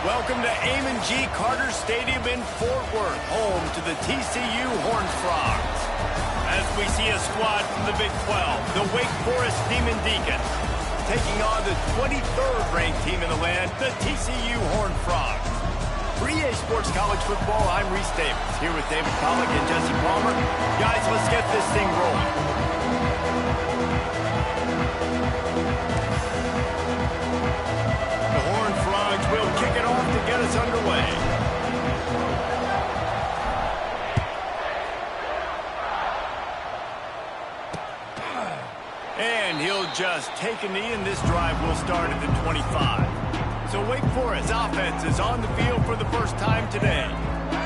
Welcome to Amon G. Carter Stadium in Fort Worth, home to the TCU Horned Frogs. As we see a squad from the Big 12, the Wake Forest Demon Deacons, taking on the 23rd ranked team in the land, the TCU Horned Frogs. For EA Sports College Football, I'm Reese Davis, here with David Pollack and Jesse Palmer. Guys, let's get this thing rolling. We'll kick it off to get us underway. And he'll just take a knee, and this drive will start at the 25. So Wake Forest offense is on the field for the first time today.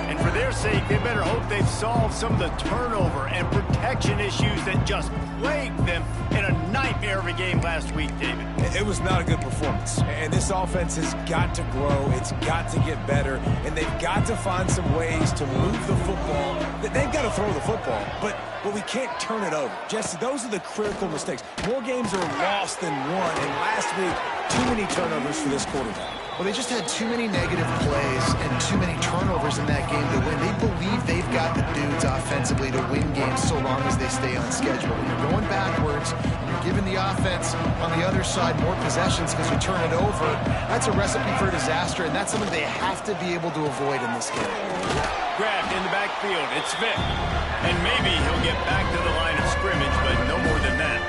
And for their sake, they better hope they've solved some of the turnover and protection issues that just plagued them in a nightmare of a game last week, David. It was not a good performance. And this offense has got to grow. It's got to get better. And they've got to find some ways to move the football. They've got to throw the football, but we can't turn it over. Jesse, those are the critical mistakes. More games are lost than won. And last week, too many turnovers for this quarterback. Well, they just had too many negative plays and too many turnovers in that game to win. They believe they've got the dudes offensively to win games so long as they stay on schedule. When you're going backwards, and you're giving the offense on the other side more possessions because you turn it over, that's a recipe for disaster, and that's something they have to be able to avoid in this game. Grabbed in the backfield, it's Vick. And maybe he'll get back to the line of scrimmage, but no more than that.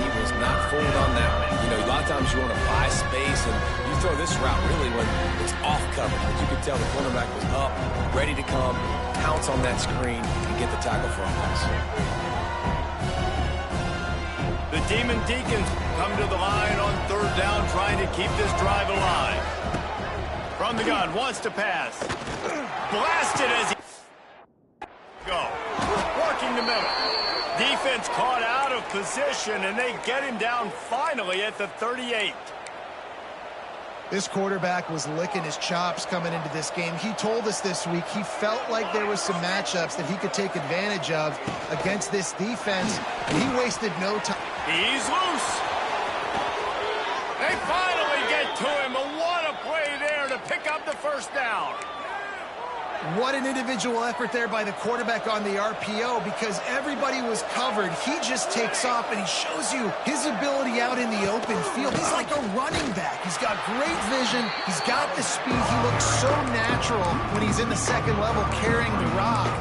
He was not fooled on that one. You know, a lot of times you want to buy space, and you throw this route really when it's off cover. As you could tell, the cornerback was up, ready to come, pounce on that screen, and get the tackle for a loss. The Demon Deacons come to the line on third down, trying to keep this drive alive. From the gun, wants to pass. Blasted as he go. Working the middle. Defense caught out of position, and they get him down finally at the 38. This quarterback was licking his chops coming into this game. He told us this week he felt like there was some matchups that he could take advantage of against this defense, and he wasted no time. He's loose. They finally get to him, but what a play there to pick up the first down. What an individual effort there by the quarterback on the RPO, because everybody was covered. He just takes off, and he shows you his ability out in the open field. He's like a running back. He's got great vision. He's got the speed. He looks so natural when he's in the second level carrying the rock.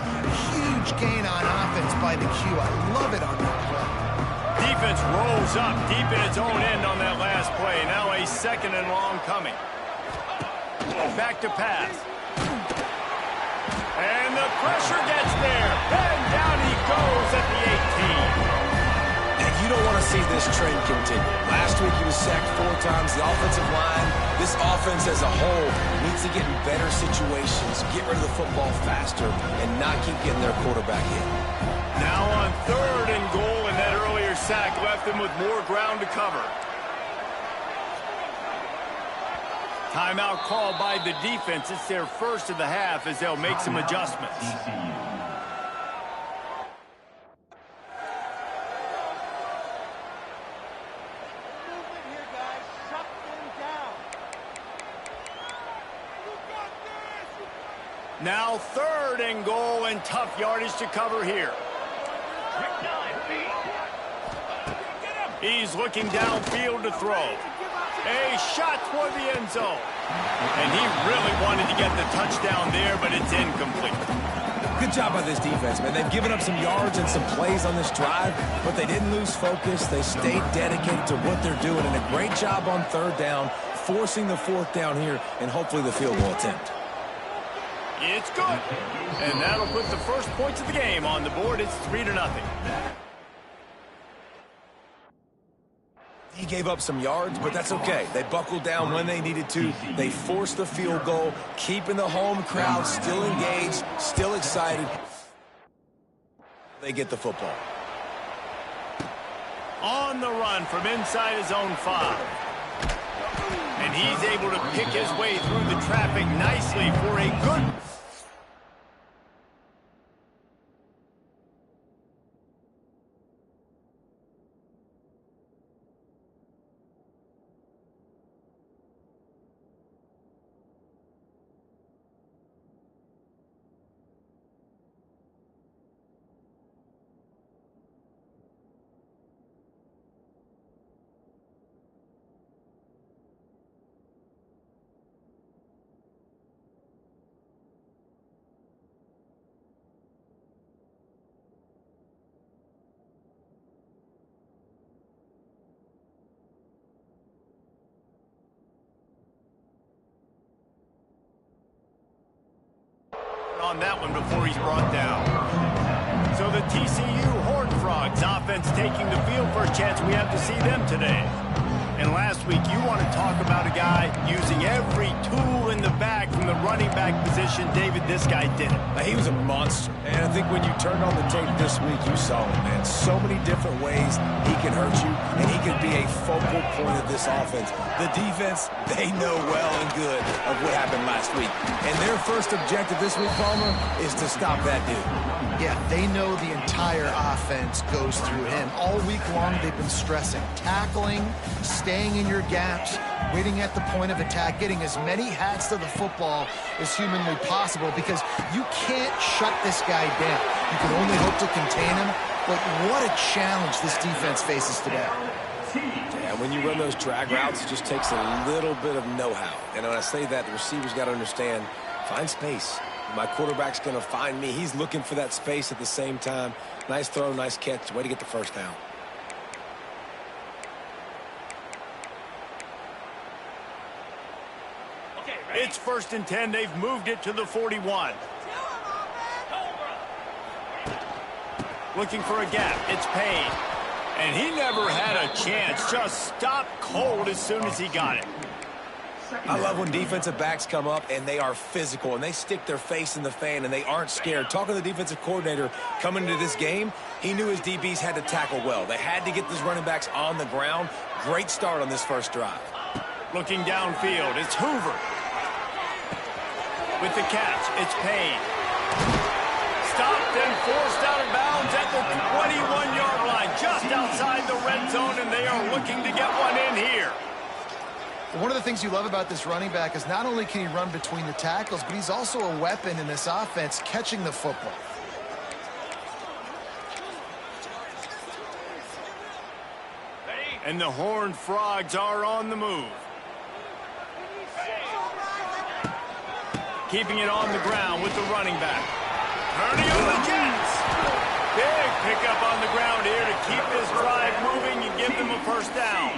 Huge gain on offense by the Q. I love it on that play. Defense rolls up deep in its own end on that last play. Now a second and long coming. Back to pass. And the pressure gets there. And down he goes at the 18. And you don't want to see this trend continue. Last week he was sacked 4 times. The offensive line, this offense as a whole, needs to get in better situations, get rid of the football faster, and not keep getting their quarterback hit. Now on third and goal, and that earlier sack left them with more ground to cover. Timeout called by the defense. It's their first of the half as they'll make some adjustments. Now third and goal, and tough yardage to cover here. He's looking downfield to throw. A shot toward the end zone. And he really wanted to get the touchdown there, but it's incomplete. Good job by this defense, man. They've given up some yards and some plays on this drive, but they didn't lose focus. They stayed dedicated to what they're doing, and a great job on third down, forcing the fourth down here, and hopefully the field goal attempt. It's good. And that'll put the first points of the game on the board. It's 3-0. He gave up some yards, but that's okay. They buckled down when they needed to. They forced the field goal, keeping the home crowd still engaged, still excited. They get the football. On the run from inside his own 5. And he's able to pick his way through the traffic nicely for a good... on that one before he's brought down. So the TCU Horned Frogs offense taking the field for a chance. We have to see them today. And last week, you want to talk about a guy using every tool in the bag from the running back position. David, this guy did it. He was a monster. And I think when you turned on the tape this week, you saw it, man. So many different ways he can hurt you, and he can be a focal point of this offense. The defense, they know well and good of what happened last week. And their first objective this week, Palmer, is to stop that dude. Yeah, they know the entire offense goes through him. All week long, they've been stressing tackling, staying in your gaps, waiting at the point of attack, getting as many hats to the football as humanly possible, because you can't shut this guy down. You can only hope to contain him, but what a challenge this defense faces today. Yeah, when you run those drag routes, it just takes a little bit of know-how. And when I say that, the receivers got to understand, find space. My quarterback's going to find me. He's looking for that space at the same time. Nice throw, nice catch. Way to get the first down. It's 1st and 10. They've moved it to the 41. Looking for a gap. It's Payne. And he never had a chance. Just stopped cold as soon as he got it. I love when defensive backs come up and they are physical and they stick their face in the fan and they aren't scared. Talking to the defensive coordinator coming into this game, he knew his DBs had to tackle well. They had to get these running backs on the ground. Great start on this first drive. Looking downfield, it's Hoover. With the catch, it's Payne. Stopped and forced out of bounds at the 21-yard line, just outside the red zone, and they are looking to get one in here. One of the things you love about this running back is not only can he run between the tackles, but he's also a weapon in this offense catching the football. And the Horned Frogs are on the move. Keeping it on the ground with the running back. Turning on the Jets. Big pickup on the ground here to keep this drive moving and give them a first down.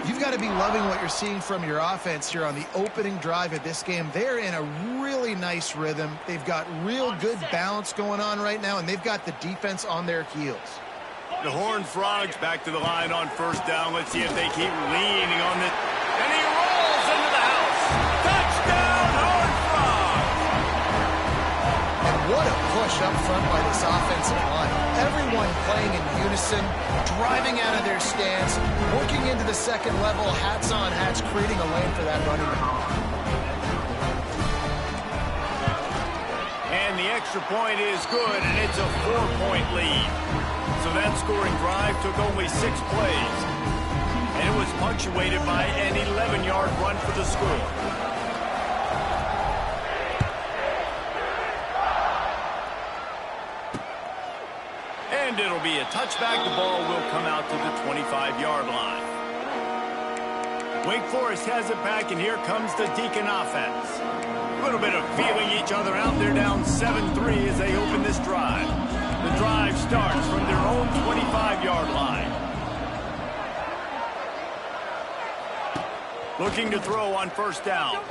You've got to be loving what you're seeing from your offense here on the opening drive of this game. They're in a really nice rhythm. They've got real good balance going on right now, and they've got the defense on their heels. The Horned Frogs back to the line on first down. Let's see if they keep leaning on it. And he rolls into the house. Touchdown, Horned Frogs! And what a push up front by this offensive line. Everyone playing in unison, driving out of their stance, working into the second level, hats on hats, creating a lane for that running back. And the extra point is good, and it's a 4-point lead. So that scoring drive took only 6 plays. And it was punctuated by an 11-yard run for the score. And it'll be a touchback. The ball will come out to the 25-yard line. Wake Forest has it back, and here comes the Deacon offense. A little bit of feeling each other out. They're down 7-3 as they open this drive. The drive starts from their own 25-yard line. Looking to throw on first down.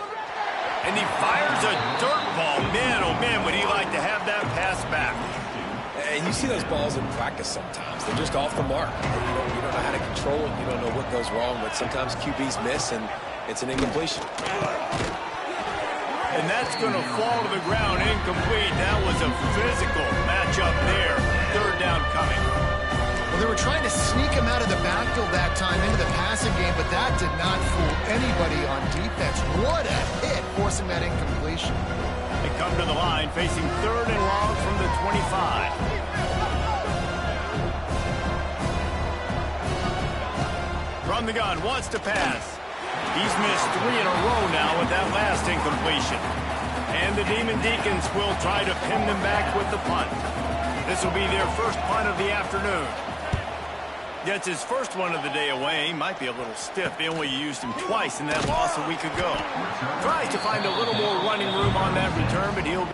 And he fires a dirt ball. Man, oh man, would he like to have that pass back. And you see those balls in practice sometimes. They're just off the mark. You don't know how to control it. You don't know what goes wrong, but sometimes QBs miss, and it's an incompletion. And that's going to fall to the ground, incomplete. That was a physical matchup there. Third down coming. Well, they were trying to sneak him out of the backfield that time into the passing game, but that did not fool anybody on defense. What a hit, forcing that incompletion. They come to the line, facing third and long from the 25. From the gun, wants to pass. He's missed 3 in a row now with that last incompletion. And the Demon Deacons will try to pin them back with the punt. This will be their first punt of the afternoon. Gets his first one of the day away. Might be a little stiff. They only used him twice in that loss a week ago. Tries to find a little more running room on that return, but he'll...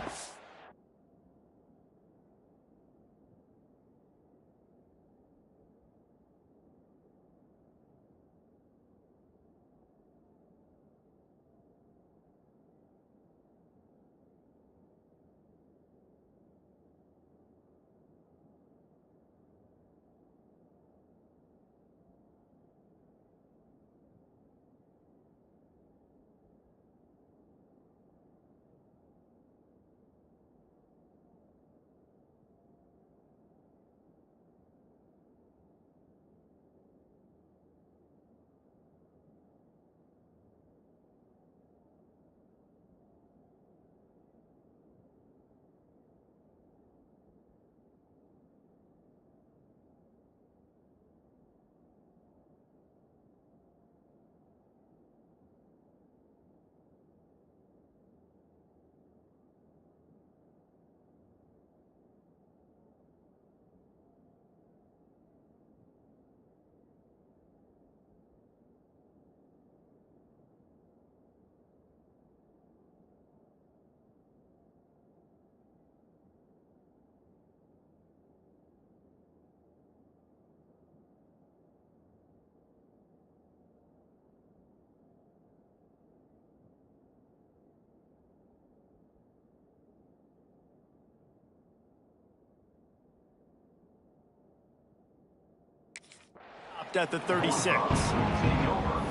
first at the 36.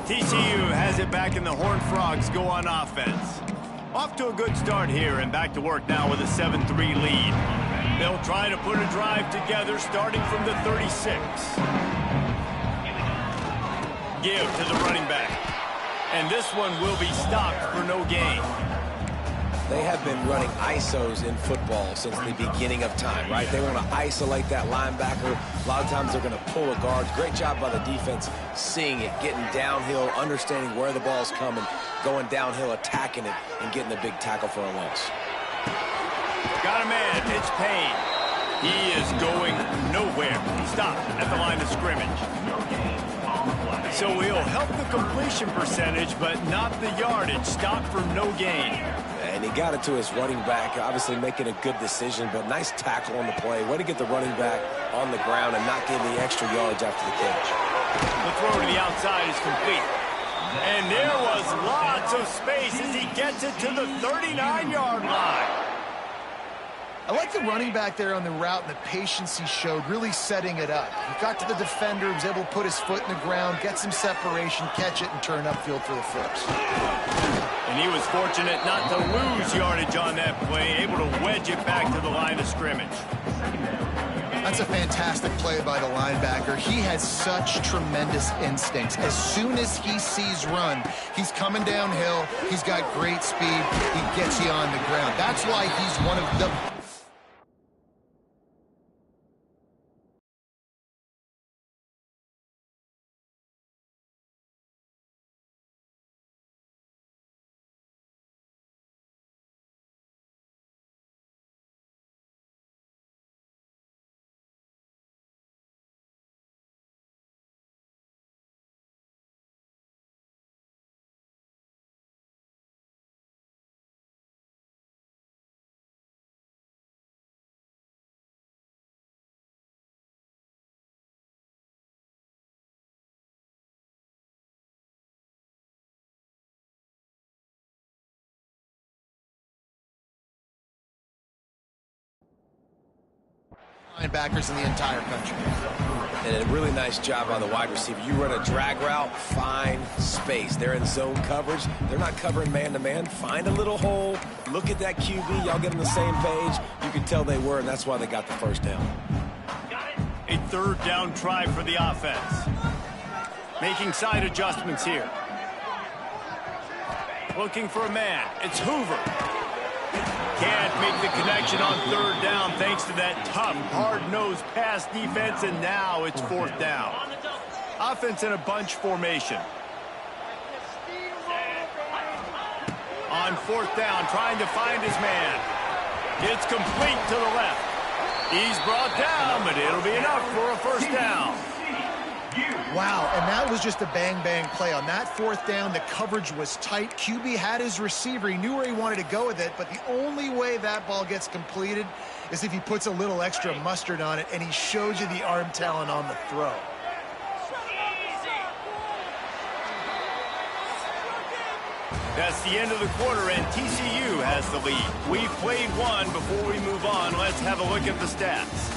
TCU has it back and the Horned Frogs go on offense. Off to a good start here and back to work now with a 7-3 lead. They'll try to put a drive together starting from the 36. Give to the running back. And this one will be stopped for no gain. They have been running ISOs in football since the beginning of time, right? They want to isolate that linebacker. A lot of times they're going to pull a guard. Great job by the defense seeing it, getting downhill, understanding where the ball's coming, going downhill, attacking it, and getting a big tackle for a loss. Got a man. It's Payne. He is going nowhere. Stopped at the line of scrimmage. So he'll help the completion percentage, but not the yardage. Stopped for no gain. And he got it to his running back, obviously making a good decision, but nice tackle on the play. Way to get the running back on the ground and not give the extra yards after the catch. The throw to the outside is complete. And there was lots of space as he gets it to the 39-yard line. I like the running back there on the route and the patience he showed, really setting it up. He got to the defender, was able to put his foot in the ground, get some separation, catch it, and turn upfield for the first. And he was fortunate not to lose yardage on that play, able to wedge it back to the line of scrimmage. That's a fantastic play by the linebacker. He has such tremendous instincts. As soon as he sees run, he's coming downhill. He's got great speed. He gets you on the ground. That's why he's one of the linebackers in the entire country. And a really nice job on the wide receiver. You run a drag route, find space. They're in zone coverage. They're not covering man-to-man. Find a little hole. Look at that QB. Y'all get on the same page. You can tell they were, and that's why they got the first down. A third down try for the offense. Making side adjustments here. Looking for a man. It's Hoover. Can't make the connection on third down thanks to that tough, hard-nosed pass defense, and now it's fourth down. Offense in a bunch formation. On fourth down, trying to find his man. It's complete to the left. He's brought down, but it'll be enough for a first down. Wow, and that was just a bang-bang play. On that fourth down, the coverage was tight. QB had his receiver. He knew where he wanted to go with it, but the only way that ball gets completed is if he puts a little extra mustard on it, and he shows you the arm talent on the throw. That's the end of the quarter, and TCU has the lead. We've played one. Before we move on, let's have a look at the stats.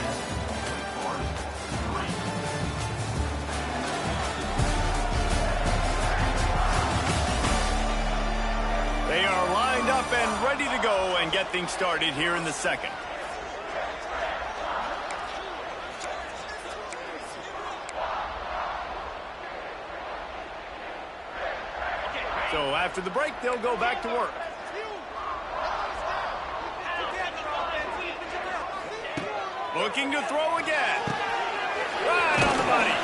They are lined up and ready to go and get things started here in the second. So after the break, they'll go back to work. Looking to throw again. Right on the money.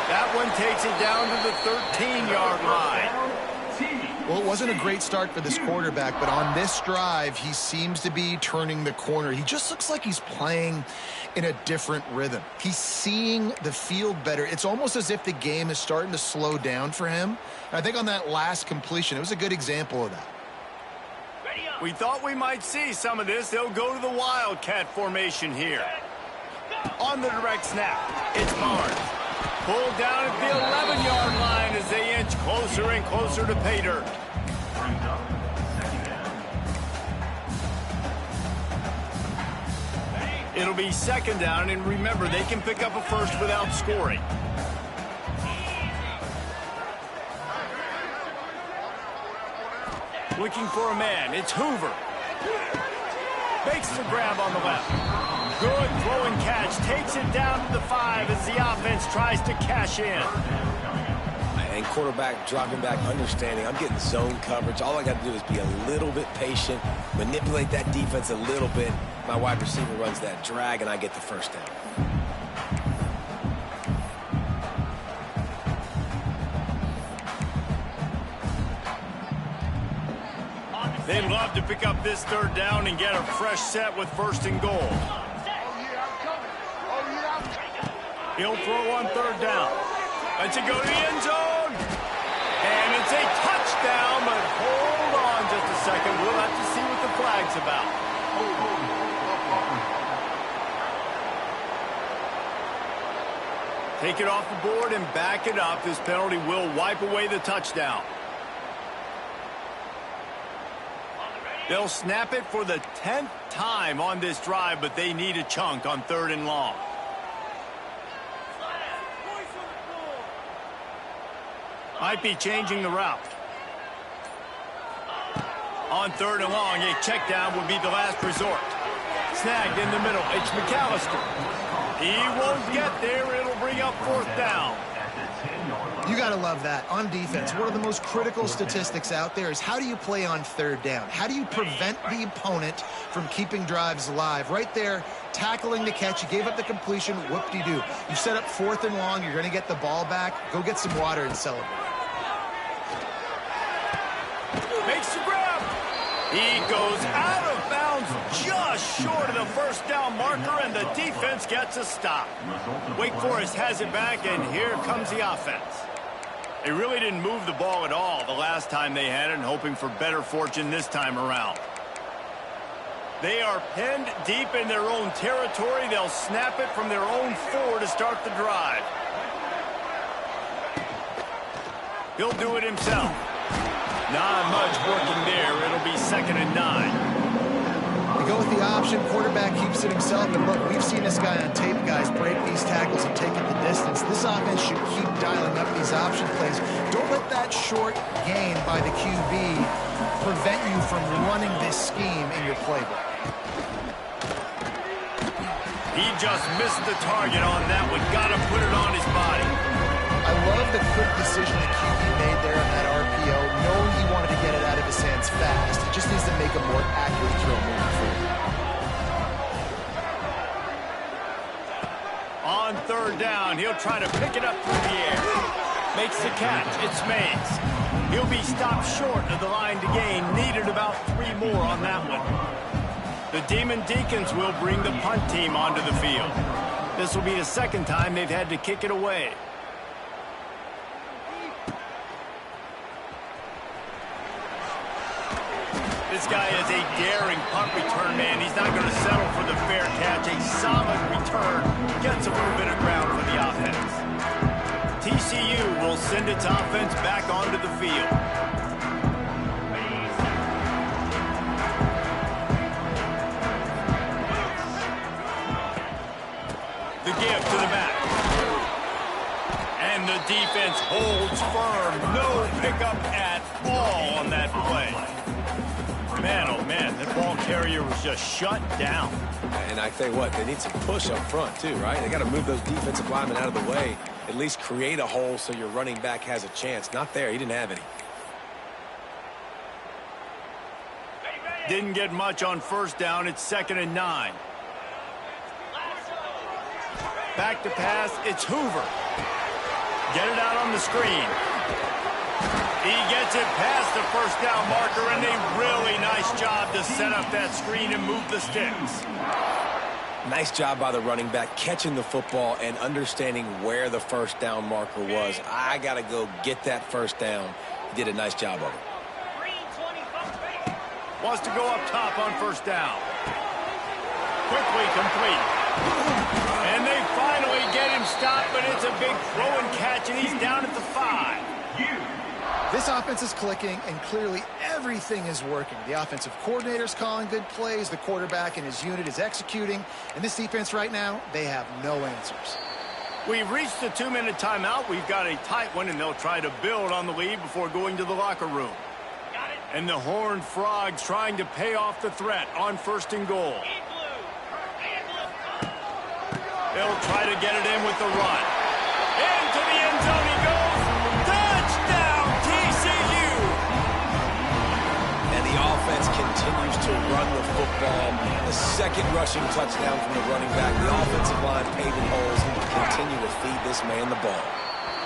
That one takes it down to the 13-yard line. Well, it wasn't a great start for this quarterback, but on this drive, he seems to be turning the corner. He just looks like he's playing in a different rhythm. He's seeing the field better. It's almost as if the game is starting to slow down for him. And I think on that last completion, it was a good example of that. We thought we might see some of this. They'll go to the Wildcat formation here. On the direct snap, it's Barnes. Pulled down at the 11-yard line as they inch closer and closer to pay dirt. It'll be second down, and remember, they can pick up a first without scoring. Looking for a man. It's Hoover. Makes the grab on the left. Good throw and catch. Takes it down to the 5 as the offense tries to cash in. And quarterback dropping back, understanding I'm getting zone coverage. All I got to do is be a little bit patient, manipulate that defense a little bit. My wide receiver runs that drag, and I get the first down. They'd love to pick up this third down and get a fresh set with 1st and goal. He'll throw on 3rd down. Let's it go to the end zone. And it's a touchdown, but hold on just a second. We'll have to see what the flag's about. Take it off the board and back it up. This penalty will wipe away the touchdown. They'll snap it for the 10th time on this drive, but they need a chunk on 3rd and long. Might be changing the route. On 3rd and long, a check down would be the last resort. Snagged in the middle. It's McAllister. He won't get there. It'll bring up 4th down. You got to love that. On defense, one of the most critical statistics out there is how do you play on 3rd down? How do you prevent the opponent from keeping drives alive? Right there, tackling the catch. You gave up the completion. Whoop-de-doo. You set up 4th and long. You're going to get the ball back. Go get some water and celebrate. Makes the grab. He goes out of bounds just short of the 1st down marker, and the defense gets a stop. Wake Forest has it back, and here comes the offense. They really didn't move the ball at all the last time they had it, and hoping for better fortune this time around. They are pinned deep in their own territory. They'll snap it from their own 4 to start the drive. He'll do it himself. Not much working there. It'll be 2nd and 9. They go with the option. Quarterback keeps it himself. And look, we've seen this guy on tape, guys, break these tackles and take it the distance. This offense should keep dialing up these option plays. Don't let that short gain by the QB prevent you from running this scheme in your playbook. He just missed the target on that one. Got to put it on his body. I love the quick decision the QB made there on that RPO, knowing he wanted to get it out of his hands fast. He just needs to make a more accurate throw moving forward. On 3rd down, he'll try to pick it up through the air. Makes the catch. It's Mays. He'll be stopped short of the line to gain. Needed about 3 more on that one. The Demon Deacons will bring the punt team onto the field. This will be the 2nd time they've had to kick it away. This guy is a daring punt return man. He's not going to settle for the fair catch. A solid return gets a little bit of ground for the offense. TCU will send its offense back onto the field. The give to the back. And the defense holds firm. No pickup at all on that play. Man, oh man, that ball carrier was just shut down. And I tell you what, they need some push up front too, right? They got to move those defensive linemen out of the way, at least create a hole so your running back has a chance. Not there, he didn't have any. Didn't get much on 1st down. It's 2nd and 9. Back to pass, it's Hoover. Get it out on the screen. He gets it past the 1st down marker, and a really nice job to set up that screen and move the sticks. Nice job by the running back, catching the football and understanding where the 1st down marker was. I got to go get that 1st down. He did a nice job of it. Wants to go up top on 1st down. Quickly complete. And they finally get him stopped, but it's a big throw and catch, and he's down at the 5. This offense is clicking, and clearly everything is working. The offensive coordinator's calling good plays. The quarterback and his unit is executing. And this defense right now, they have no answers. We've reached the 2-minute timeout. We've got a tight one, and they'll try to build on the lead before going to the locker room. Got it. And the Horned Frogs trying to pay off the threat on 1st and goal. They'll try to get it in with the run. Into the end zone he goes. Touchdown, TCU! And the offense continues to run the football. The second rushing touchdown from the running back. The offensive line paving holes and continue to feed this man the ball.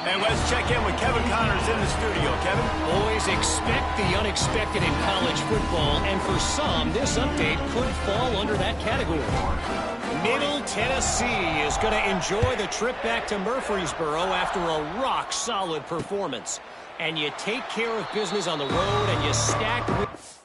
And let's check in with Kevin Connors in the studio. Kevin? Always expect the unexpected in college football, and for some, this update could fall under that category. Middle Tennessee is going to enjoy the trip back to Murfreesboro after a rock-solid performance. And you take care of business on the road, and you stack with...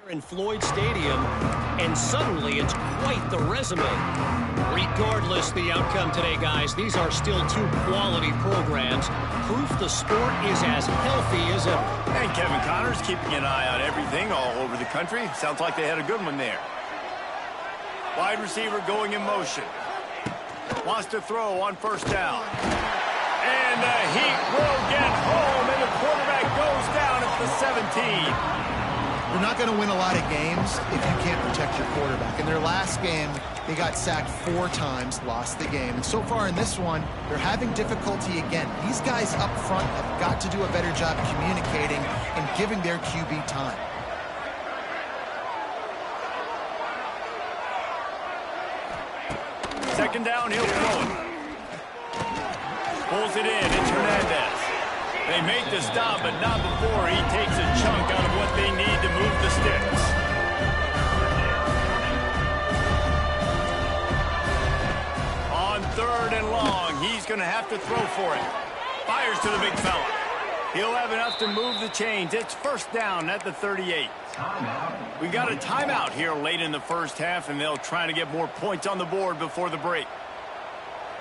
in Floyd Stadium, and suddenly it's quite the resume. Regardless the outcome today, guys, these are still two quality programs. Proof the sport is as healthy as ever. And Kevin Connors keeping an eye on everything all over the country. Sounds like they had a good one there. Wide receiver going in motion. Wants to throw on 1st down. And the Heat will get home, and the quarterback goes down at the 17. You're not going to win a lot of games if you can't protect your quarterback. In their last game, they got sacked 4 times, lost the game. And so far in this one, they're having difficulty again. These guys up front have got to do a better job communicating and giving their QB time. Second down, he'll throw it. Pulls it in, it's Hernandez. They make the stop, but not before he takes a chunk out of what they need to move the sticks. On 3rd and long, he's going to have to throw for it. Fires to the big fella. He'll have enough to move the chains. It's 1st down at the 38. We got a timeout here late in the 1st half, and they'll try to get more points on the board before the break.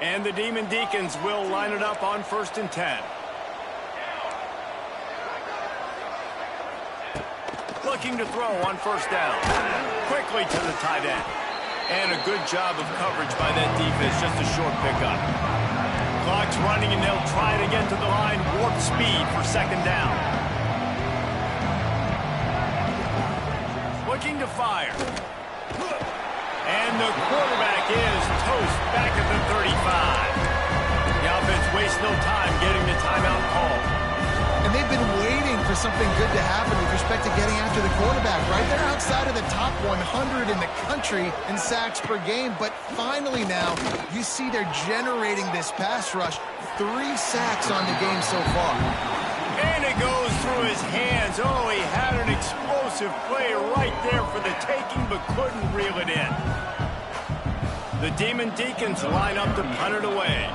And the Demon Deacons will line it up on 1st and 10. Looking to throw on 1st down. Quickly to the tight end. And a good job of coverage by that defense. Just a short pickup. Clock's running, and they'll try to get to the line. Warp speed for 2nd down. Looking to fire. And the quarterback is toast back at the 35. The offense wastes no time getting the timeout called. And they've been waiting for something good to happen with respect to getting after the quarterback, right? They're outside of the top 100 in the country in sacks per game, but finally now you see they're generating this pass rush. 3 sacks on the game so far. And it goes through his hands. Oh, he had an explosive play right there for the taking, but couldn't reel it in. The Demon Deacons line up to punt it away.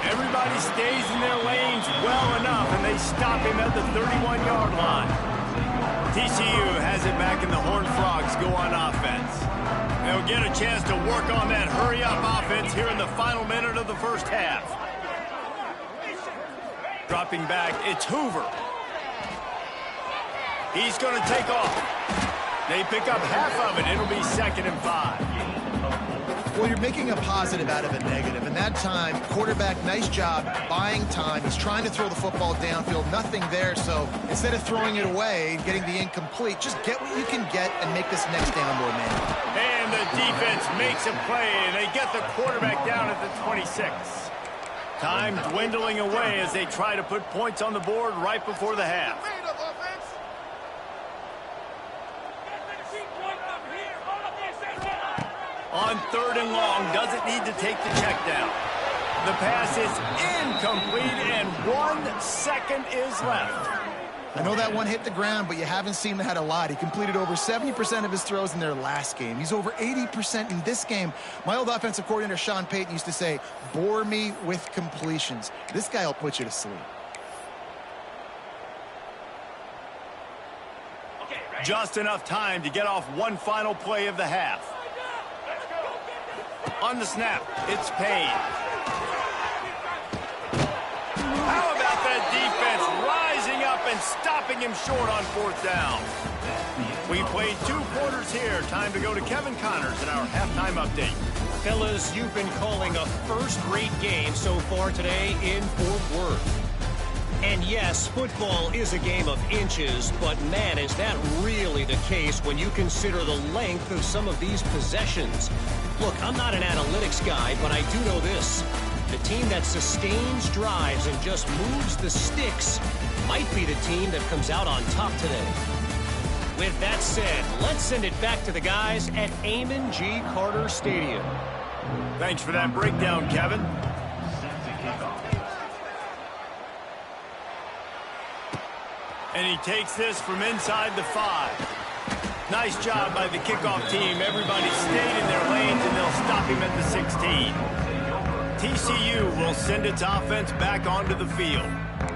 Everybody stays in their lanes well enough, and they stop him at the 31-yard line. TCU has it back, and the Horned Frogs go on offense. They'll get a chance to work on that hurry-up offense here in the final minute of the first half. Dropping back, it's Hoover. He's going to take off. They pick up half of it. It'll be 2nd and 5. Well, you're making a positive out of a negative. And that time, quarterback, nice job buying time. He's trying to throw the football downfield. Nothing there. So instead of throwing it away, getting the incomplete, just get what you can get and make this next down more manageable. And the defense makes a play, and they get the quarterback down at the 26. Time dwindling away as they try to put points on the board right before the half. On 3rd and long, doesn't need to take the check down. The pass is incomplete, and 1 second is left. I know that one hit the ground, but you haven't seen that a lot. He completed over 70% of his throws in their last game. He's over 80% in this game. My old offensive coordinator, Sean Payton, used to say, bore me with completions. This guy will put you to sleep. Just enough time to get off one final play of the half. On the snap, it's Payne. How about that defense rising up and stopping him short on 4th down? We played 2 quarters here. Time to go to Kevin Connors in our halftime update. Fellas, you've been calling a first-rate game so far today in Fort Worth. And yes, football is a game of inches, but man, is that really the case when you consider the length of some of these possessions. Look, I'm not an analytics guy, but I do know this. The team that sustains drives and just moves the sticks might be the team that comes out on top today. With that said, let's send it back to the guys at Amon G. Carter Stadium. Thanks for that breakdown, Kevin. And he takes this from inside the 5. Nice job by the kickoff team. Everybody stayed in their lanes, and they'll stop him at the 16. TCU will send its offense back onto the field.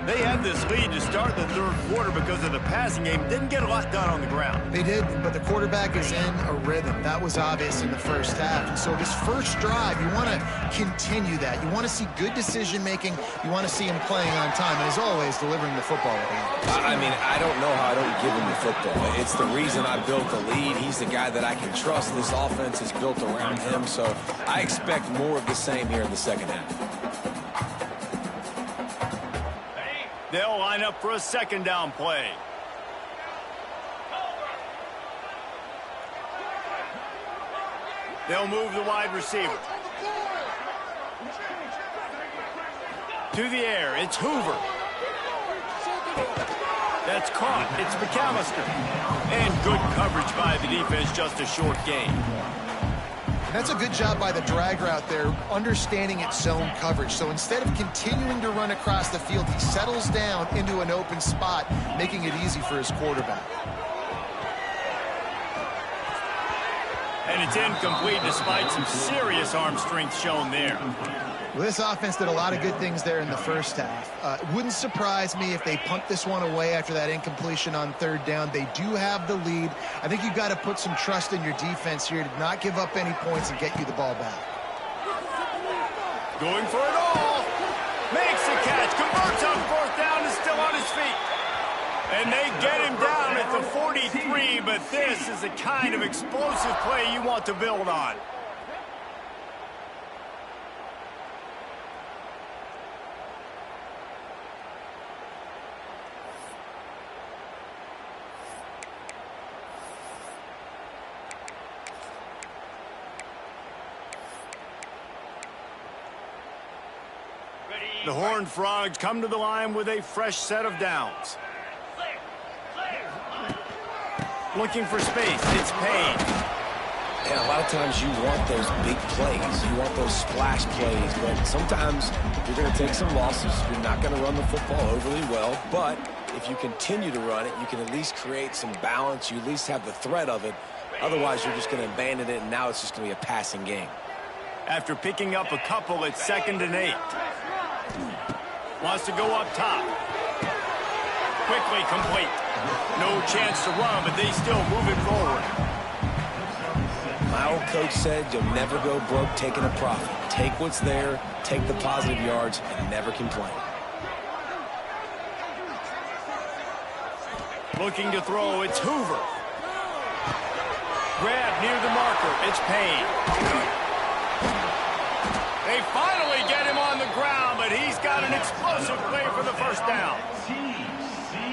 They had this lead to start the 3rd quarter because of the passing game. Didn't get a lot done on the ground. They did, but the quarterback is in a rhythm. That was obvious in the first half. And so this first drive, you want to continue that. You want to see good decision-making. You want to see him playing on time. And as always, delivering the football with him. I mean, I don't know how I don't give him the football. It's the reason I built the lead. He's the guy that I can trust. This offense is built around him. So I expect more of the same here in the second half. They'll line up for a 2nd down play. They'll move the wide receiver. To the air, it's Hoover. That's caught. It's McAllister. And good coverage by the defense, just a short gain. That's a good job by the drag route there, understanding its zone coverage. So instead of continuing to run across the field, he settles down into an open spot, making it easy for his quarterback. And it's incomplete despite some serious arm strength shown there. Well, this offense did a lot of good things there in the first half. It wouldn't surprise me if they punt this one away after that incompletion on 3rd down. They do have the lead. I think you've got to put some trust in your defense here to not give up any points and get you the ball back. Going for it all. Makes the catch. Converts on 4th down and still on his feet. And they get him down at the 43, but this is the kind of explosive play you want to build on. The Horned Frogs come to the line with a fresh set of downs. Looking for space. It's Payne. And a lot of times you want those big plays. You want those splash plays. But sometimes you're going to take some losses. You're not going to run the football overly well. But if you continue to run it, you can at least create some balance. You at least have the threat of it. Otherwise, you're just going to abandon it, and now it's just going to be a passing game. After picking up a couple, it's 2nd and 8. Wants to go up top. Quickly complete. No chance to run, but they still moving forward. My old coach said you'll never go broke taking a profit. Take what's there, take the positive yards, and never complain. Looking to throw, it's Hoover. Grab near the marker, it's Payne. They finally get him on the ground, but he's got an explosive play for the first down.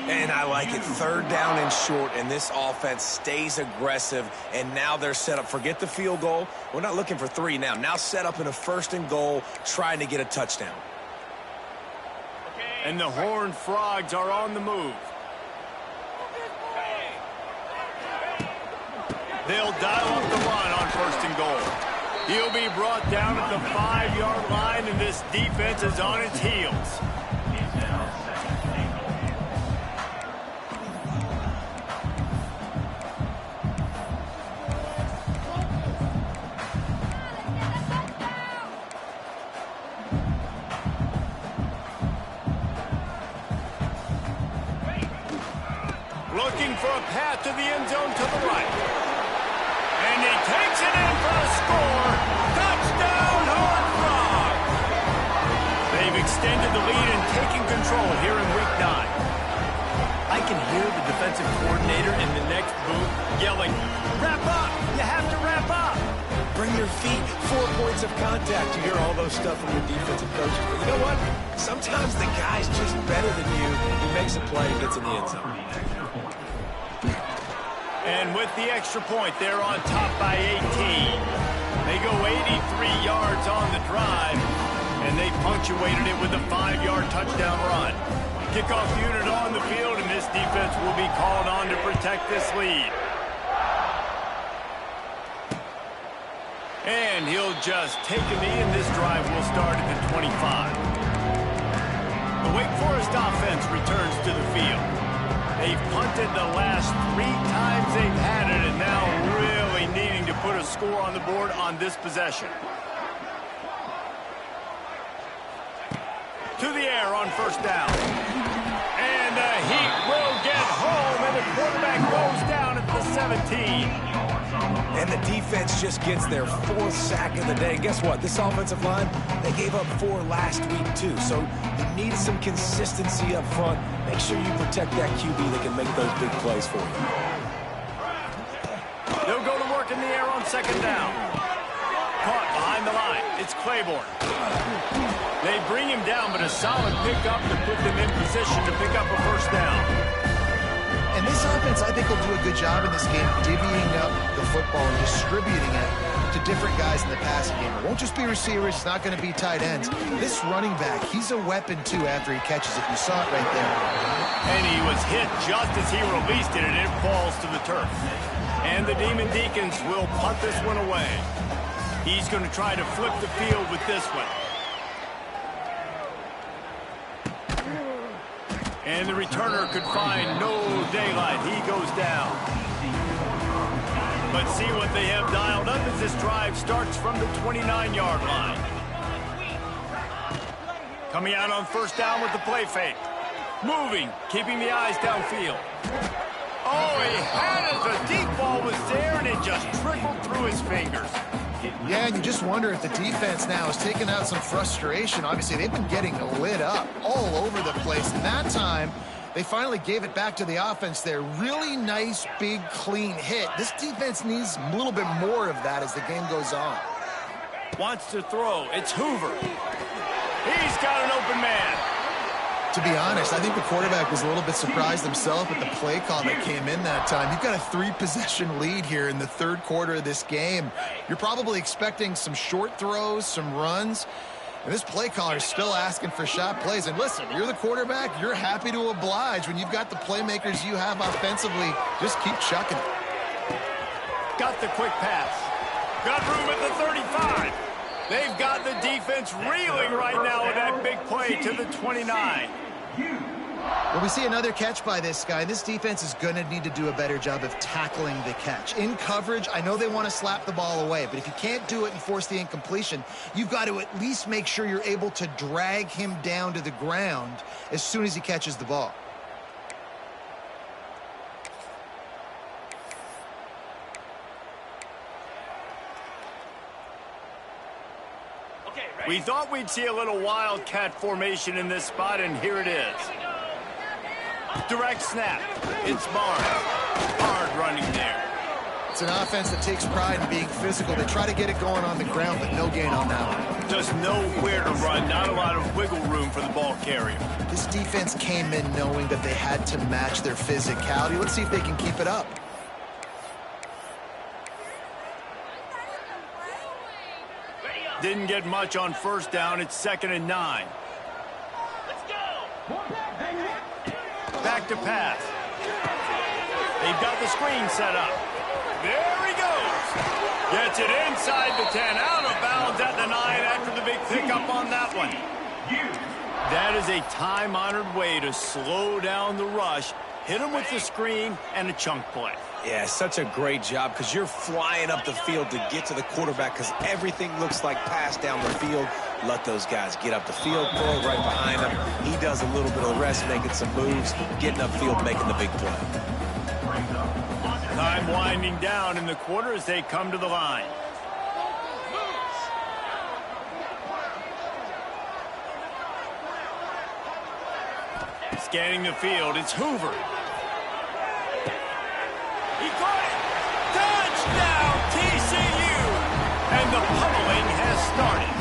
And I like it. 3rd down and short, and this offense stays aggressive, and now they're set up. Forget the field goal. We're not looking for 3 now. Now set up in a 1st and goal, trying to get a touchdown. And the Horned Frogs are on the move. They'll dial up the run on 1st and goal. He'll be brought down at the 5-yard line, and this defense is on its heels. Looking for a path to the end zone to the right. And he takes it in for a score. Touchdown, Horned Frogs! They've extended the lead and taken control here in Week 9. I can hear the defensive coordinator in the next booth yelling, "Wrap up! You have to wrap up!" Bring your feet, 4 points of contact. You hear all those stuff from your defensive coaches. But you know what? Sometimes the guy's just better than you. He makes a play and gets in the end zone. And with the extra point, they're on top by 18. They go 83 yards on the drive, and they punctuated it with a 5-yard touchdown run. Kickoff unit on the field, and this defense will be called on to protect this lead. And he'll just take a knee, and this drive will start at the 25. The Wake Forest offense returns to the field. They've punted the last 3 times they've had it, and now really needing to put a score on the board on this possession. To the air on 1st down. And the Heat will get home, and the quarterback goes down at the 17. And the defense just gets their 4th sack of the day. Guess what? This offensive line, they gave up 4 last week, too. So you need some consistency up front. Make sure you protect that QB that can make those big plays for you. They'll go to work in the air on 2nd down. Caught behind the line. It's Claiborne. They bring him down, but a solid pickup to put them in position to pick up a 1st down. And this offense, I think, will do a good job in this game divvying up the football and distributing it to different guys in the passing game. It won't just be receivers. It's not going to be tight ends. This running back, he's a weapon, too, after he catches it. You saw it right there. And he was hit just as he released it, and it falls to the turf. And the Demon Deacons will punt this one away. He's going to try to flip the field with this one. And the returner could find no daylight. He goes down. But see what they have dialed up as this drive starts from the 29-yard line. Coming out on 1st down with the play fake. Moving, keeping the eyes downfield. Oh, he had it. The deep ball was there, and it just trickled through his fingers. Yeah, and you just wonder if the defense now is taking out some frustration. Obviously, they've been getting lit up all over the place. And that time, they finally gave it back to the offense there. Really nice, big, clean hit. This defense needs a little bit more of that as the game goes on. Wants to throw. It's Hoover. He's got an open man. To be honest, I think the quarterback was a little bit surprised himself at the play call that came in that time. You've got a 3-possession lead here in the 3rd quarter of this game. You're probably expecting some short throws, some runs. And this play caller is still asking for shot plays. And listen, you're the quarterback. You're happy to oblige when you've got the playmakers you have offensively. Just keep chucking it. Got the quick pass. Got room at the 35. They've got the defense reeling right now with that big play to the 29. Well, we see another catch by this guy. This defense is going to need to do a better job of tackling the catch. In coverage, I know they want to slap the ball away, but if you can't do it and force the incompletion, you've got to at least make sure you're able to drag him down to the ground as soon as he catches the ball. We thought we'd see a little wildcat formation in this spot, and here it is. Direct snap. It's Barnes. Hard running there. It's an offense that takes pride in being physical. They try to get it going on the ground, but no gain on that one. Just nowhere to run. Not a lot of wiggle room for the ball carrier. This defense came in knowing that they had to match their physicality. Let's see if they can keep it up. Didn't get much on first down. It's 2nd and 9. Let's go. Back to pass. They've got the screen set up. There he goes. Gets it inside the 10. Out of bounds at the 9 after the big pickup on that one. That is a time-honored way to slow down the rush. Hit him with the screen and a chunk play. Yeah, such a great job because you're flying up the field to get to the quarterback because everything looks like pass down the field. Let those guys get up the field, throw it right behind him. He does a little bit of the rest, making some moves, getting upfield, making the big play. Time winding down in the quarter as they come to the line. Scanning the field, it's Hoover. He caught it! Touchdown, TCU! And the pummeling has started.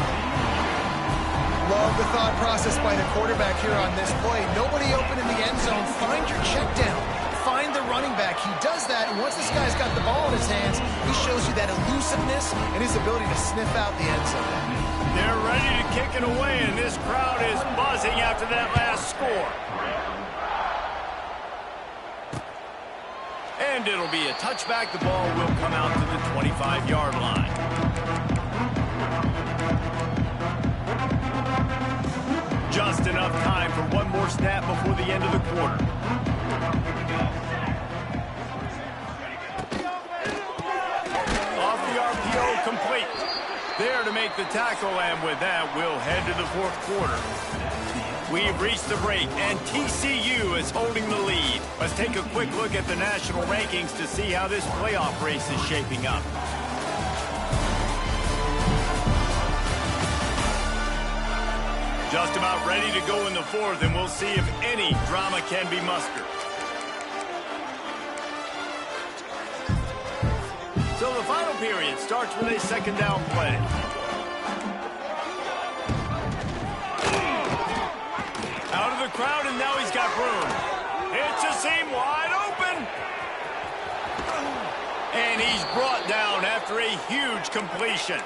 Love the thought process by the quarterback here on this play. Nobody open in the end zone. Find your check down. Find the running back. He does that, and once this guy's got the ball in his hands, he shows you that elusiveness and his ability to sniff out the end zone. They're ready to kick it away, and this crowd is buzzing after that last score. And it'll be a touchback. The ball will come out to the 25-yard line. Just enough time for one more snap before the end of the quarter. Off the RPO, complete. There to make the tackle, and with that, we'll head to the fourth quarter. We've reached the break, and TCU is holding the lead. Let's take a quick look at the national rankings to see how this playoff race is shaping up. Just about ready to go in the fourth, and we'll see if any drama can be mustered. So the final period starts with a second down play. Out of the crowd, and now he's got room. It's a seam wide open. And he's brought down after a huge completion.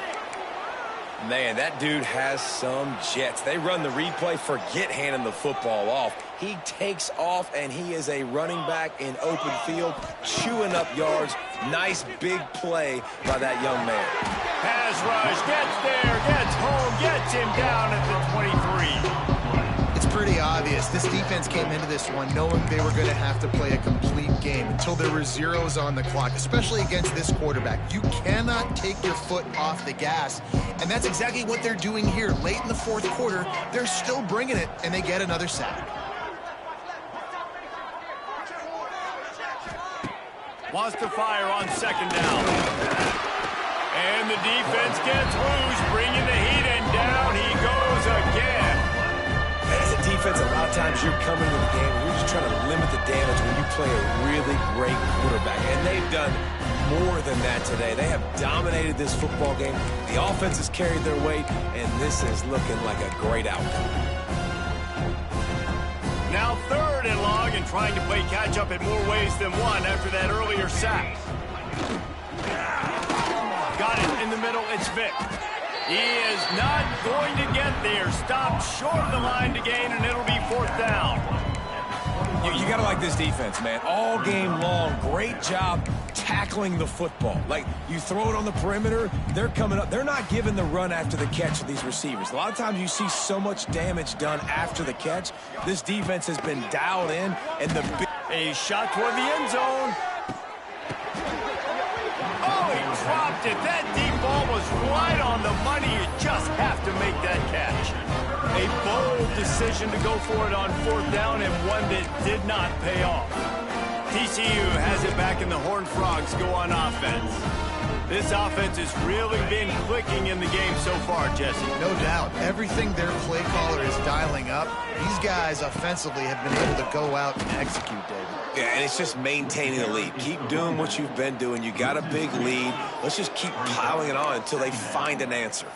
Man, that dude has some jets. They run the replay, forget handing the football off. He takes off, and he is a running back in open field, chewing up yards. Nice big play by that young man. Pass rush, gets there, gets home, gets him down at the 23. Pretty obvious. This defense came into this one knowing they were going to have to play a complete game until there were zeros on the clock, especially against this quarterback. You cannot take your foot off the gas, and that's exactly what they're doing here. Late in the fourth quarter, they're still bringing it, and they get another sack. Wants to fire on second down. And the defense gets loose, bringing the heat, and down he goes again. As a defense, a lot of times you're coming to the game and you're just trying to limit the damage when you play a really great quarterback. And they've done more than that today. They have dominated this football game. The offense has carried their weight, and this is looking like a great outcome. Now 3rd and long, and trying to play catch-up in more ways than one after that earlier sack. Got it in the middle. It's Vick. He is not going to get there. Stopped short of the line to gain, and it'll be 4th down. You got to like this defense, man. All game long, great job tackling the football. Like, you throw it on the perimeter, they're coming up. They're not giving the run after the catch to these receivers. A lot of times you see so much damage done after the catch. This defense has been dialed in, and a shot toward the end zone. Oh, he dropped it. That deep ball was right on the money. You just have to make that catch. A bold decision to go for it on 4th down, and one that did not pay off. TCU has it back, and the Horned Frogs go on offense. This offense has really been clicking in the game so far, Jesse. No doubt. Everything their play caller is dialing up, these guys offensively have been able to go out and execute, David. Yeah, and it's just maintaining the lead. Keep doing what you've been doing. You got a big lead. Let's just keep piling it on until they find an answer.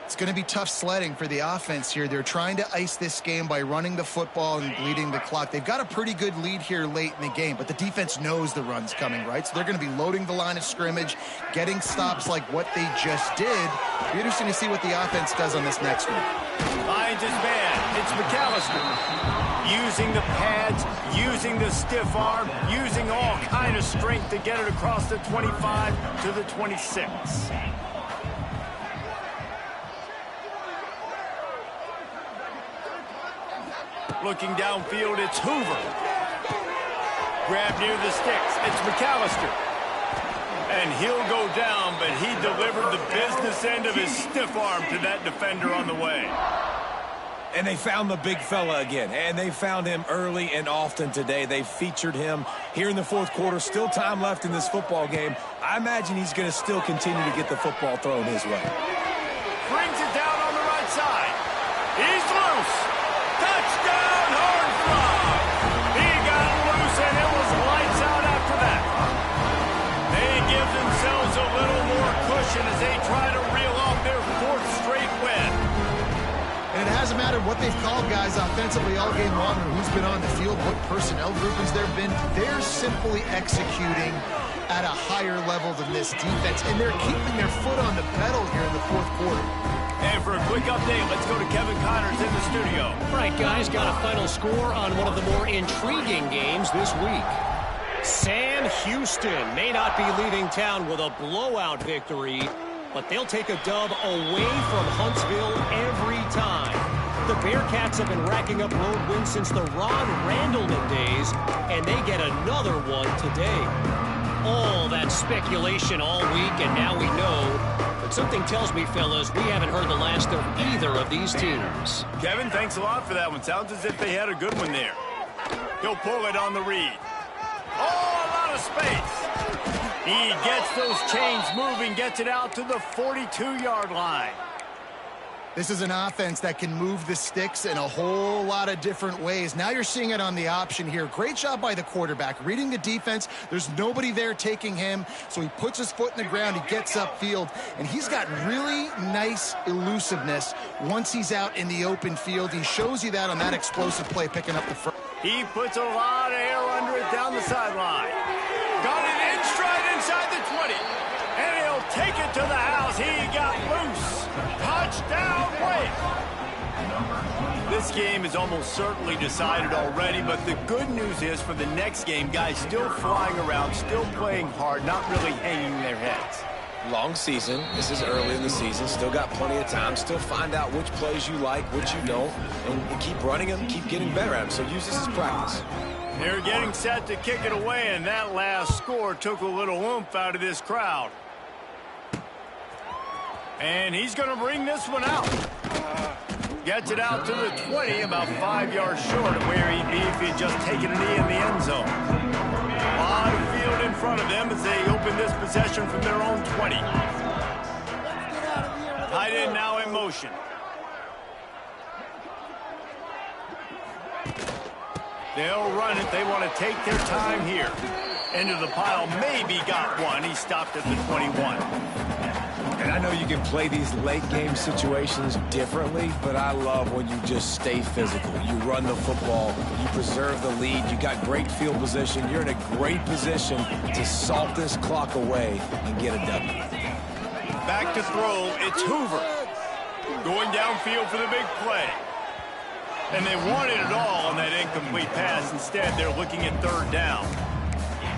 It's going to be tough sledding for the offense here. They're trying to ice this game by running the football and bleeding the clock. They've got a pretty good lead here late in the game, but the defense knows the run's coming, right? So they're going to be loading the line of scrimmage, getting stops like what they just did. It'll be interesting to see what the offense does on this next one. Finds his man. It's McAllister. Using the pads, using the stiff arm, using all kind of strength to get it across the 25 to the 26. Looking downfield, it's Hoover. Grab near the sticks, it's McAllister. And he'll go down, but he delivered the business end of his stiff arm to that defender on the way. And they found the big fella again, and they found him early and often today. They featured him here in the 4th quarter. Still time left in this football game. I imagine he's going to still continue to get the football thrown his way. Brings it down on the right side. He's loose. Touchdown, Horned Frogs. He got loose, and it was lights out after that. They give themselves a little more cushion as they try to reel off their 4th straight win. And it hasn't mattered what they've called guys offensively all game long or who's been on the field, what personnel groupings there have been. They're simply executing at a higher level than this defense, and they're keeping their foot on the pedal here in the 4th quarter. And for a quick update, let's go to Kevin Connors in the studio. All right, guys, got a final score on one of the more intriguing games this week. Sam Houston may not be leaving town with a blowout victory, but they'll take a dub away from Huntsville every time. The Bearcats have been racking up road wins since the Ron Randleman days, and they get another one today. All that speculation all week, and now we know. But something tells me, fellas, we haven't heard the last of either of these teams. Kevin, thanks a lot for that one. Sounds as if they had a good one there. He'll pull it on the read. Oh, a lot of space. He gets those chains moving, gets it out to the 42-yard line. This is an offense that can move the sticks in a whole lot of different ways. Now you're seeing it on the option here. Great job by the quarterback. Reading the defense, there's nobody there taking him, so he puts his foot in the ground, he gets upfield, and he's got really nice elusiveness once he's out in the open field. He shows you that on that explosive play, picking up the front. He puts a lot of air under it down the sideline. Got it in stride inside the 20. And he'll take it to the house. He got loose. Touchdown, Wake. This game is almost certainly decided already, but the good news is for the next game, guys still flying around, still playing hard, not really hanging their heads. Long season. This is early in the season. Still got plenty of time. Still find out which plays you like, which you don't, and keep running them, keep getting better at them. So use this as practice. They're getting set to kick it away, and that last score took a little oomph out of this crowd. And he's going to bring this one out. Gets it out to the 20, about 5 yards short of where he'd be if he'd just taken a knee in the end zone. A lot of field in front of them as they open this possession from their own 20. Tight end now in motion. They'll run it. They want to take their time here. Into the pile. Maybe got one. He stopped at the 21. And I know you can play these late game situations differently, but I love when you just stay physical. You run the football, you preserve the lead, you got great field position, you're in a great position to salt this clock away and get a W. Back to throw, it's Hoover. Going downfield for the big play. And they wanted it all on that incomplete pass. Instead, they're looking at third down.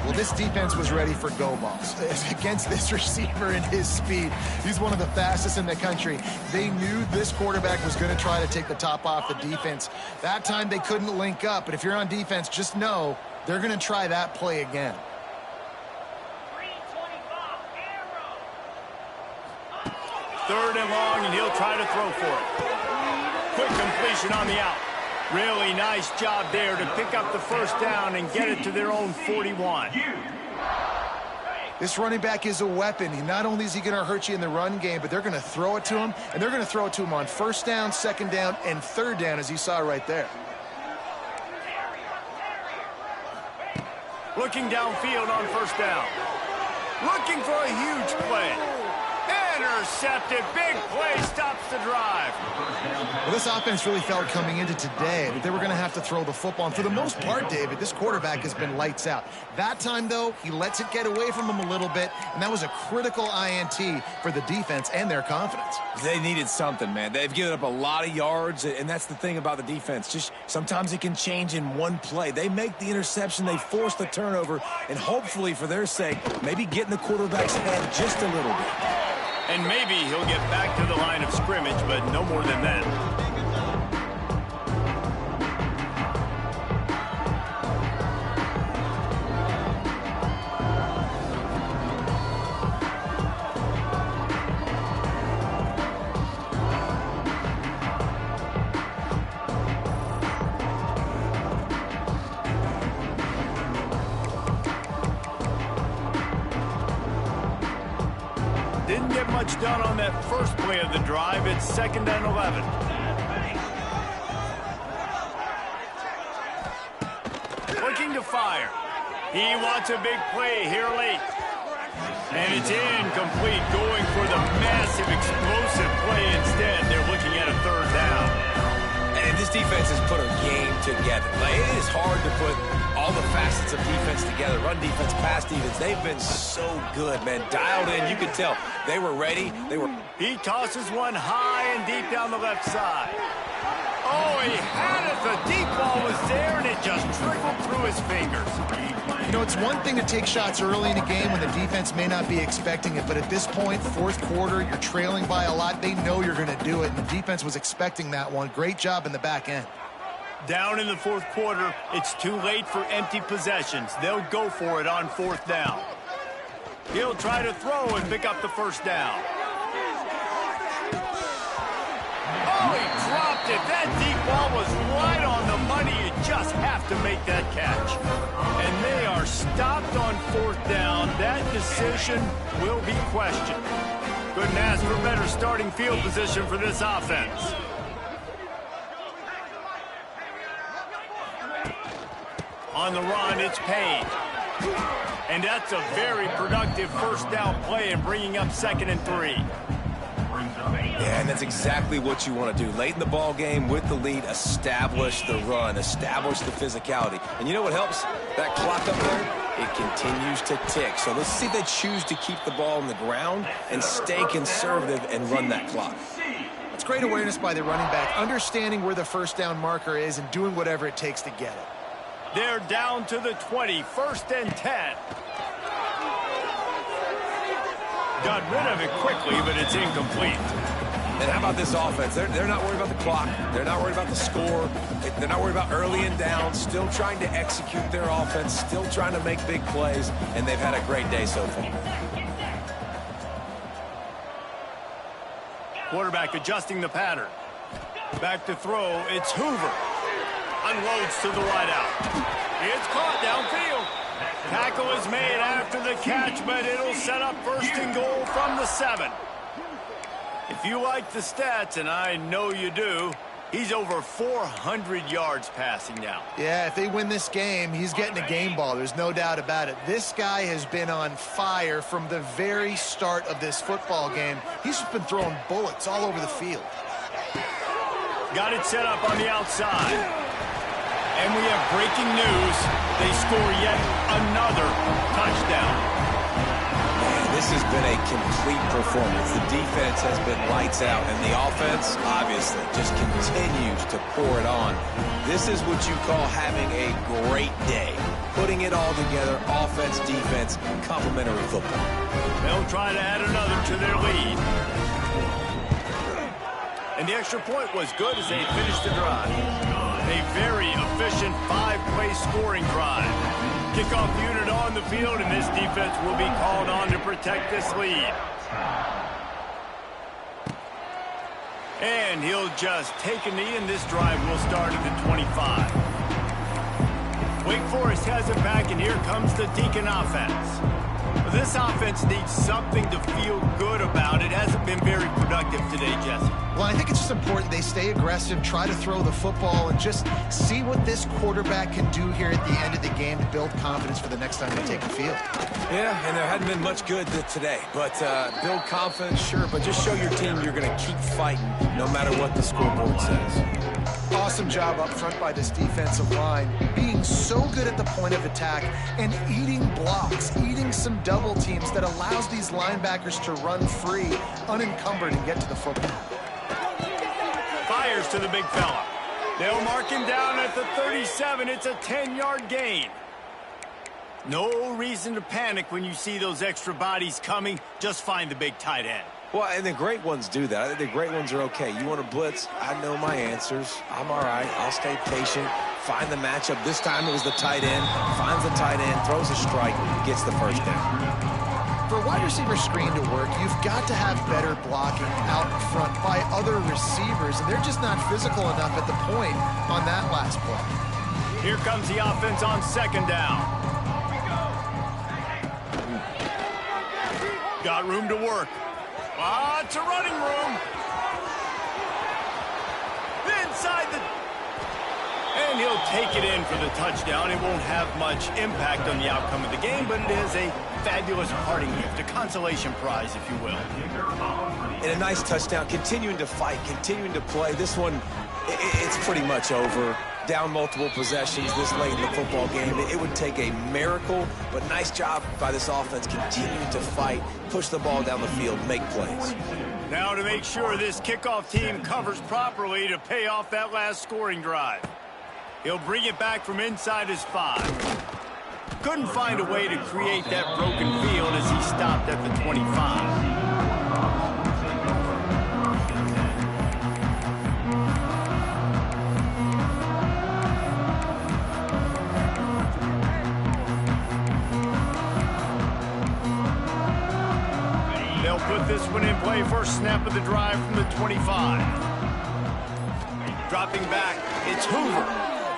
Well, this defense was ready for go balls against this receiver and his speed. He's one of the fastest in the country. They knew this quarterback was going to try to take the top off the defense. That time they couldn't link up, but if you're on defense, just know they're going to try that play again. Third and long, and he'll try to throw for it. Quick completion on the out. Really nice job there to pick up the first down and get it to their own 41. This running back is a weapon. Not only is he going to hurt you in the run game, but they're going to throw it to him, and they're going to throw it to him on first down, second down, and third down, as you saw right there. Looking downfield on first down. Looking for a huge play. Intercepted. Big play stops the drive. Well, this offense really felt coming into today that they were going to have to throw the football. And for the most part, David, this quarterback has been lights out. That time, though, he lets it get away from him a little bit, and that was a critical INT for the defense and their confidence. They needed something, man. They've given up a lot of yards, and that's the thing about the defense. Just sometimes it can change in one play. They make the interception, they force the turnover, and hopefully, for their sake, maybe get in the quarterback's head just a little bit. And maybe he'll get back to the line of scrimmage, but no more than that. Didn't get much done on that first play of the drive. It's 2nd and 11. Looking to fire. He wants a big play here late. And it's incomplete, going for the massive explosive play instead. They're looking at a third down. And this defense has put a game together. Like, it is hard to put all the facets of defense together. Run defense, pass defense. They've been so good, man. Dialed in. You could tell they were ready. He tosses one high and deep down the left side. Oh, he had it. The deep ball was there, and it just trickled through his fingers. You know, it's one thing to take shots early in a game when the defense may not be expecting it, but at this point, fourth quarter, you're trailing by a lot. They know you're going to do it, and the defense was expecting that one. Great job in the back end. Down in the fourth quarter, it's too late for empty possessions. They'll go for it on fourth down. He'll try to throw and pick up the first down. Oh, he dropped it. That deep ball was right on the money. You just have to make that catch. And they are stopped on fourth down. That decision will be questioned. Couldn't ask for better starting field position for this offense. On the run, it's Payne. And that's a very productive first down play and bringing up 2nd and 3. Yeah, and that's exactly what you want to do. Late in the ball game with the lead, establish the run, establish the physicality. And you know what helps? That clock up there, it continues to tick. So let's see if they choose to keep the ball on the ground and stay conservative and run that clock. It's great awareness by the running back, understanding where the first down marker is and doing whatever it takes to get it. They're down to the 20, 1st and 10. Got rid of it quickly, but it's incomplete. And how about this offense? They're not worried about the clock. They're not worried about the score. They're not worried about early and down. Still trying to execute their offense. Still trying to make big plays. And they've had a great day so far. Quarterback adjusting the pattern. Back to throw. It's Hoover. Unloads to the right out. It's caught downfield. Tackle is made after the catch, but it'll set up 1st and goal from the 7. If you like the stats, and I know you do, he's over 400 yards passing now. Yeah, if they win this game, he's getting a game ball. There's no doubt about it. This guy has been on fire from the very start of this football game. He's just been throwing bullets all over the field. Got it set up on the outside. And we have breaking news. They score yet another touchdown. Man, this has been a complete performance. The defense has been lights out, and the offense, obviously, just continues to pour it on. This is what you call having a great day. Putting it all together, offense, defense, complementary football. They'll try to add another to their lead. And the extra point was good as they finished the drive. A very efficient 5-play scoring drive. Kickoff unit on the field, and this defense will be called on to protect this lead. And he'll just take a knee, and this drive will start at the 25. Wake Forest has it back, and here comes the Deacon offense. This offense needs something to feel good about. It hasn't been very productive today, Jesse. Well, I think it's just important they stay aggressive, try to throw the football, and just see what this quarterback can do here at the end of the game to build confidence for the next time they take the field. Yeah, and there hadn't been much good today. But build confidence, sure, but just show your team you're going to keep fighting no matter what the scoreboard says. Awesome job up front by this defensive line, being so good at the point of attack and eating blocks, eating some double teams that allows these linebackers to run free, unencumbered, and get to the football. Fires to the big fella. They'll mark him down at the 37. It's a 10-yard gain. No reason to panic when you see those extra bodies coming. Just find the big tight end. Well, and the great ones do that. I think the great ones are okay. You want to blitz? I know my answers. I'm all right. I'll stay patient. Find the matchup. This time it was the tight end. Finds the tight end, throws a strike, gets the first down. For a wide receiver screen to work, you've got to have better blocking out front by other receivers, and they're just not physical enough at the point on that last play. Here comes the offense on second down. Got room to work. It's a running room. Inside the... And he'll take it in for the touchdown. It won't have much impact on the outcome of the game, but it is a fabulous parting gift, a consolation prize, if you will. And a nice touchdown, continuing to fight, continuing to play. This one, it's pretty much over. Down multiple possessions this late in the football game. It would take a miracle, but nice job by this offense continuing to fight, push the ball down the field, make plays. Now to make sure this kickoff team covers properly to pay off that last scoring drive. He'll bring it back from inside his 5. Couldn't find a way to create that broken field as he stopped at the 25. Put this one in play, first snap of the drive from the 25. Dropping back, it's Hoover.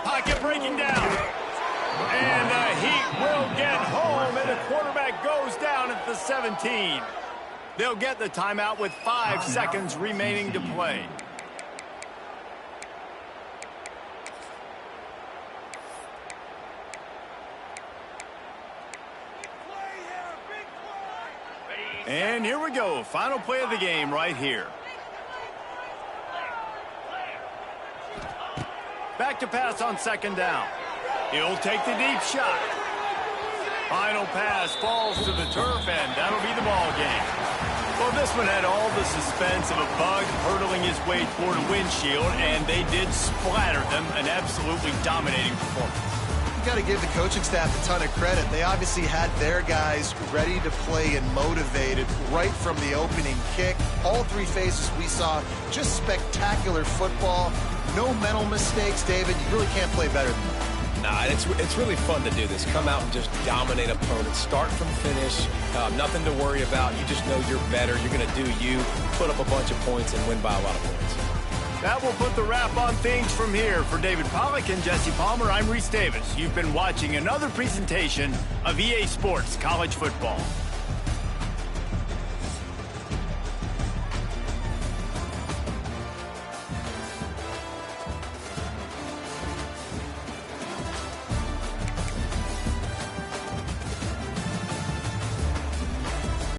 Pocket breaking down. And the Heat will get home, and the quarterback goes down at the 17. They'll get the timeout with 5 seconds remaining to play. And here we go, final play of the game right here. Back to pass on second down. He'll take the deep shot. Final pass falls to the turf, and that'll be the ball game. Well, this one had all the suspense of a bug hurtling his way toward a windshield, and they did splatter them, an absolutely dominating performance. Got to give the coaching staff a ton of credit. They obviously had their guys ready to play and motivated right from the opening kick. All 3 phases we saw just spectacular football. No mental mistakes, David. You really can't play better than that. Nah, it's really fun to do this. Come out and just dominate opponents. Start from finish. Nothing to worry about. You just know you're better. You're going to do you. Put up a bunch of points and win by a lot of points. That will put the wrap on things from here. For David Pollack and Jesse Palmer, I'm Reese Davis. You've been watching another presentation of EA Sports College Football.